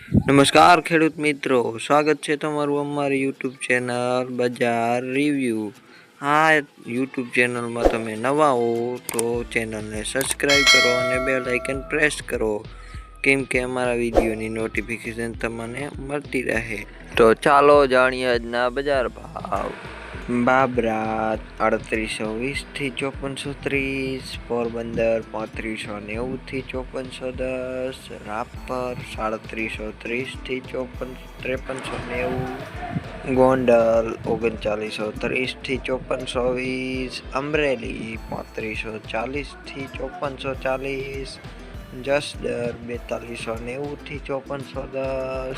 નમસ્કાર ખેડૂત મિત્રો, સ્વાગત છે તમારું અમારી યુટ્યુબ ચેનલ બજાર રિવ્યૂ. આ યુટ્યુબ ચેનલમાં તમે નવા હો તો ચેનલને સબસ્ક્રાઈબ કરો અને બેલ આઇકન પ્રેસ કરો, કેમ કે અમારા વિડીયોની નોટિફિકેશન તમને મળતી રહે. તો ચાલો જાણીએ આજના બજાર ભાવ. બાબરા 3820 થી 5430, પોરબંદર 3590 થી 5410, રાપર 3730 થી 5390, ગોંડલ 3930 થી 5420, અમરેલી 3540 થી 5440, જસદર 4290 થી 5410,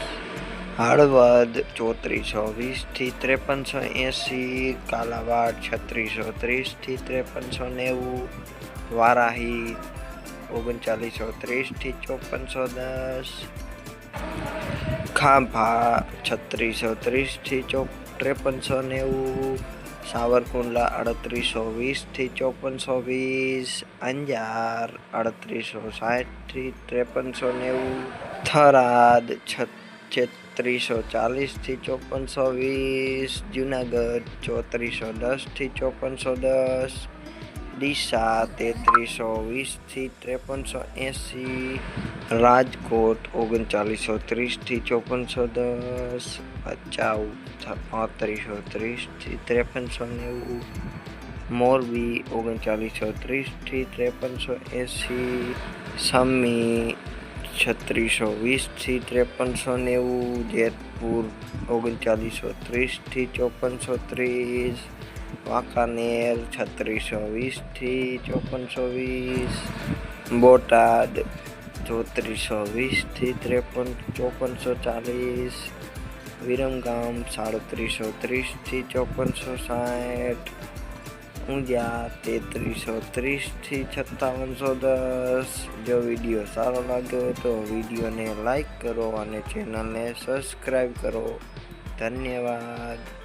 હળવદ 3420 થી 5380, કાલાવાડ 3630 થી 5390, વારાહી 3930 થી 5410, ખાંભા 3630 થી 5390, સાવરકુંડલા 3820 થી 5420, અંજાર 3860 થી 5390, થરાદ 3640 થી 5420, જુનાગઢ 3410 થી 5410, ડીસા 3320 થી 5380, રાજકોટ 3930 થી 5410, ભચાઉ 3530 થી 5390, મોરબી 3930 થી 5380, સમી 3620 થી 5390, જેતપુર 3930 થી 5430, વાંકાનેર 3620 થી 5420, બોટાદ 3420 થી 5440, વિરમગામ 3730 થી 5460, ઊંઝા 3330 થી 5710. જો વિડીયો સારો લાગ્યો હોય તો વિડીયોને લાઈક કરો અને ચેનલને સબસ્ક્રાઈબ કરો. ધન્યવાદ.